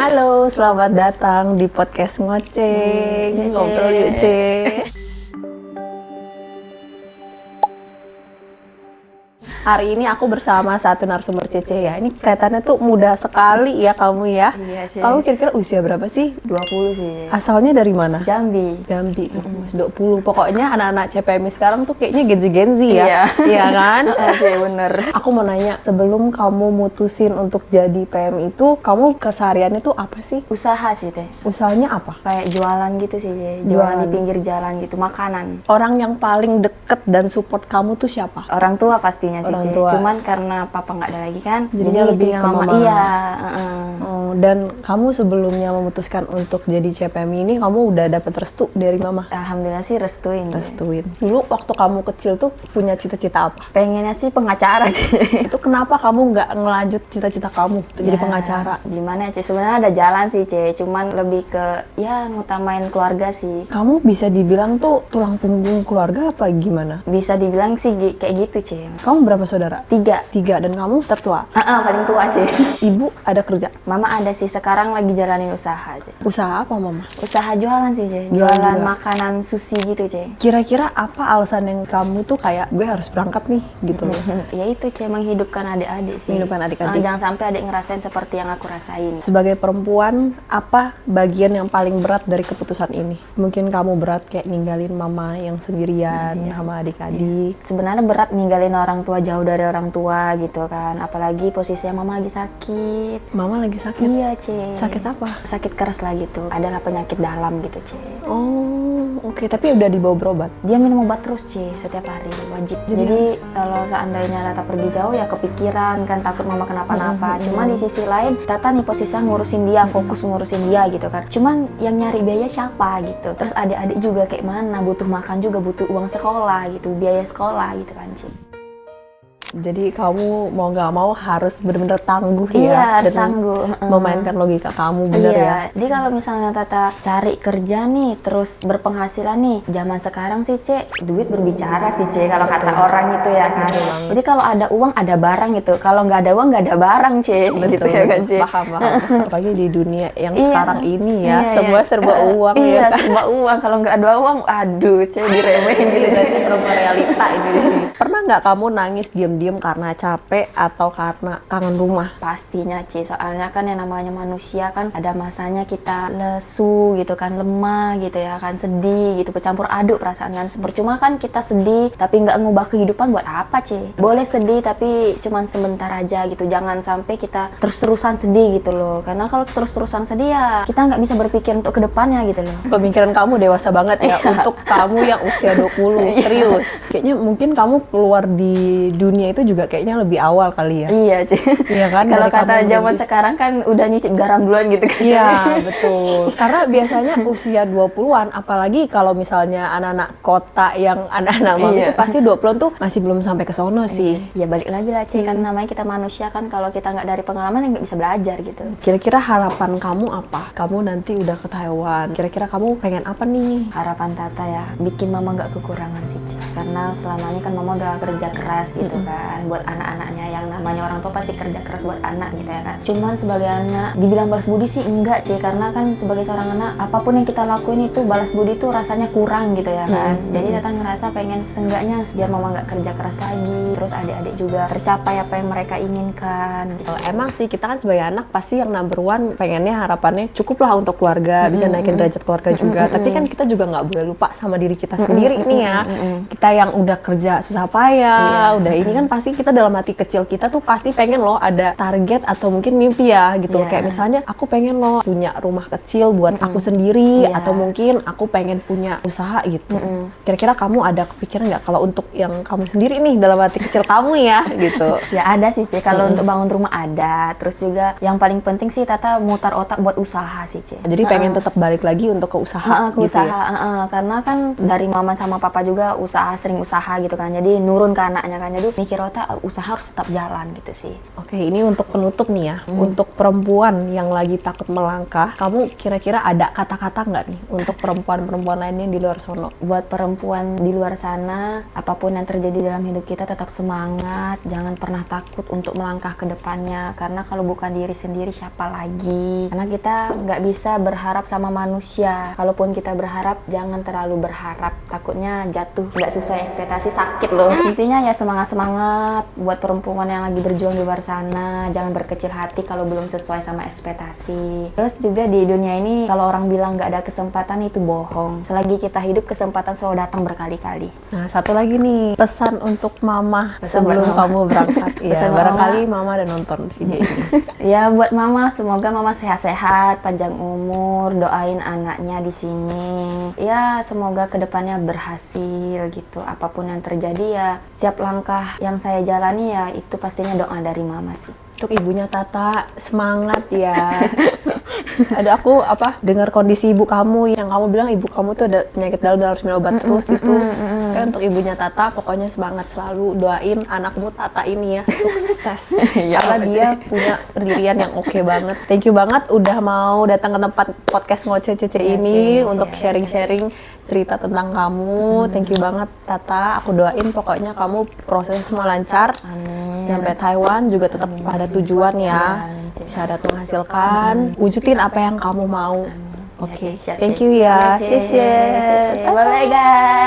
Halo, selamat datang di podcast Ngoceng. Ngobrol yuk, Ce. Hari ini aku bersama satu narasumber Cece ya. Ini kelihatannya tuh muda sekali ya kamu ya. Iya, Ce. Kamu kira-kira usia berapa sih? 20 sih. Asalnya dari mana? Jambi. Jambi, masih 20. Pokoknya anak-anak CPMI sekarang tuh kayaknya Gen Z ya. Iya. Iya kan? Oke, bener. Aku mau nanya, sebelum kamu mutusin untuk jadi PM itu, kamu kesehariannya tuh apa sih? Usaha sih, Teh. Usahanya apa? Kayak jualan gitu sih, Ce. Jualan. Jualan di pinggir jalan gitu, makanan. Orang yang paling deket dan support kamu tuh siapa? Orang tua pastinya sih, Orang Ce. tua. Cuman karena papa nggak ada lagi kan, Jadinya jadi lebih tinggal ke mama. Iya, Oh, dan kamu sebelumnya memutuskan untuk jadi CPMI ini, kamu udah dapet restu dari mama? Alhamdulillah sih restuin. Ce. Restuin. Dulu waktu kamu kecil tuh punya cita-cita apa? Pengennya sih pengacara sih. Itu kenapa kamu nggak ngelanjut cita-cita kamu untuk jadi Ya, pengacara? Gimana ya, Ce? Sebenarnya ada jalan sih, Ce. Cuman lebih ke ya ngutamain keluarga sih. Kamu bisa dibilang tuh tulang punggung keluarga apa gimana? Bisa dibilang sih kayak gitu, Ce. Kamu berapa saudara? 3. Tiga, dan kamu tertua. Paling tua, Ce. Ibu ada kerja? Mama ada sih, sekarang lagi jalanin usaha, Ce. Usaha apa mama? Usaha jualan sih, Ce. Jualan Jualan juga. makanan sushi gitu, Ce. Kira-kira apa alasan yang kamu tuh kayak gue harus berangkat nih gitu loh? Ya itu, Ce, menghidupkan adik-adik sih. Menghidupkan adik-adik. Jangan sampai adik ngerasain seperti yang aku rasain. Sebagai perempuan, apa bagian yang paling berat dari keputusan ini? Mungkin kamu berat kayak ninggalin mama yang sendirian sama adik-adik. Sebenarnya berat ninggalin orang tua, jauh dari orang tua gitu kan. Apalagi posisinya mama lagi sakit. Mama lagi sakit. Iya, Ce. Sakit apa? Sakit keras lah gitu. Adalah penyakit dalam gitu, Ce. Oh, oke. Tapi udah dibawa berobat. Dia minum obat terus, Ce, setiap hari, wajib. Jadi kalau seandainya Tata pergi jauh ya kepikiran kan, takut mama kenapa-napa. Cuma di sisi lain Tata nih posisinya ngurusin dia, fokus ngurusin dia gitu kan. Cuman yang nyari biaya siapa gitu. Terus adik-adik juga kayak mana, butuh makan juga, butuh uang sekolah gitu, biaya sekolah gitu kan, Ce. Jadi kamu mau nggak mau harus benar-benar tangguh Iya, ya, harus dan tangguh. memainkan logika kamu, bener Iya, ya. jadi kalau misalnya Tata cari kerja nih, terus berpenghasilan nih, zaman sekarang sih, Ce, duit berbicara sih, Ce, kalau kata orang itu ya kan. Jadi kalau ada uang, ada barang gitu. Kalau nggak ada uang, nggak ada barang, Ce. Gitu ya kan, Ce. Paham. Apalagi di dunia yang Iya. sekarang ini ya, Iya, semua iya. serba uang Iya, ya. serba uang. Kalau nggak ada uang, aduh, Ce, diremehin gitu. Berarti perempuan realita ini. Pernah nggak kamu nangis diam-diam karena capek atau karena kangen rumah? Pastinya, Ci. Soalnya kan yang namanya manusia kan ada masanya kita lesu gitu kan, lemah gitu ya kan, sedih gitu, bercampur aduk perasaan kan. Percuma kan kita sedih tapi nggak ngubah kehidupan, buat apa, Ci? Boleh sedih tapi cuman sebentar aja gitu. Jangan sampai kita terus-terusan sedih gitu loh. Karena kalau terus-terusan sedih ya kita nggak bisa berpikir untuk kedepannya gitu loh. Pemikiran kamu dewasa banget ya untuk kamu yang usia 20, serius. Kayaknya mungkin kamu keluar di dunia itu juga kayaknya lebih awal kali ya. Iya, Ci. Iya kan? Kalau Dari kata kamu zaman merintis. sekarang kan udah nyicip garam duluan gitu kan. Iya, betul. Karena biasanya usia 20-an, apalagi kalau misalnya anak-anak kota yang anak-anak mami Iya. itu pasti 20-an tuh masih belum sampai ke sono sih. Ya balik lagi lah, Ci, kan namanya kita manusia kan, kalau kita nggak dari pengalaman ya nggak bisa belajar gitu. Kira-kira harapan kamu apa? Kamu nanti udah ke Taiwan, kira-kira kamu pengen apa nih? Harapan Tata ya bikin mama nggak kekurangan sih, Ci. Karena selama ini kan mama udah kerja keras gitu kan buat anak-anaknya. Yang namanya orang tua pasti kerja keras buat anak gitu ya kan. Cuman sebagai anak dibilang balas budi sih enggak, Ci, karena kan sebagai seorang anak apapun yang kita lakuin itu balas budi itu rasanya kurang gitu ya kan. Jadi Tata ngerasa pengen seenggaknya biar mama nggak kerja keras lagi, terus adik-adik juga tercapai apa yang mereka inginkan gitu. Emang sih kita kan sebagai anak pasti yang number one pengennya harapannya cukuplah untuk keluarga, bisa naikin derajat keluarga juga. Tapi kan kita juga nggak boleh lupa sama diri kita sendiri nih ya. Kita yang udah kerja susah payah, udah ini kan pasti kita dalam hati kecil kita tuh pasti pengen loh ada target atau mungkin mimpi ya gitu. Iya. Kayak misalnya aku pengen loh punya rumah kecil buat aku sendiri, Iya. atau mungkin aku pengen punya usaha gitu. Kira-kira kamu ada kepikiran nggak kalau untuk yang kamu sendiri nih dalam hati kecil kamu ya gitu? Ya ada sih, Ci. Kalau untuk bangun rumah ada. Terus juga yang paling penting sih Tata mutar otak buat usaha sih, Ci. Jadi pengen tetap balik lagi untuk ke usaha Ke gitu usaha, ya? karena kan dari mama sama papa juga sering usaha gitu kan. Jadi menurun ke anaknya kan. Jadi mikir otak usaha harus tetap jalan gitu sih. Oke, ini untuk penutup nih ya. Untuk perempuan yang lagi takut melangkah, kamu kira-kira ada kata-kata nggak nih untuk perempuan-perempuan lainnya di luar sono? Buat perempuan di luar sana, apapun yang terjadi dalam hidup kita tetap semangat, jangan pernah takut untuk melangkah ke depannya, karena kalau bukan diri sendiri siapa lagi? Karena kita nggak bisa berharap sama manusia. Kalaupun kita berharap, jangan terlalu berharap, takutnya jatuh nggak sesuai ekspektasi, sakit loh. Intinya ya semangat-semangat buat perempuan yang lagi berjuang di luar sana, jangan berkecil hati kalau belum sesuai sama ekspektasi. Terus juga di dunia ini kalau orang bilang nggak ada kesempatan itu bohong. Selagi kita hidup, kesempatan selalu datang berkali-kali. Nah, satu lagi nih, pesan untuk mama sebelum buat mama. kamu berangkat. Iya, Pesan barangkali mama ada nonton video ini. Ya buat mama, semoga mama sehat-sehat, panjang umur, doain anaknya di sini. Ya semoga kedepannya berhasil gitu. Apapun yang terjadi ya, setiap langkah yang saya jalani ya itu pastinya doa dari mama sih. Untuk ibunya Tata, semangat ya. Ada aku dengar kondisi ibu kamu yang kamu bilang ibu kamu tuh ada penyakit dalam dan harus minum obat terus gitu. Kan untuk ibunya Tata pokoknya semangat selalu, doain anakmu Tata ini ya sukses. Karena dia punya pendirian yang oke banget. Thank you banget udah mau datang ke tempat podcast Ngoceh Cece ini untuk sharing-sharing cerita tentang kamu. Thank you banget Tata. Aku doain pokoknya kamu proses semua lancar. Sampai Taiwan juga tetap pada tujuan ya. Syahadat menghasilkan. Wujudin apa yang kamu mau. Oke. Thank you ya. Boleh guys.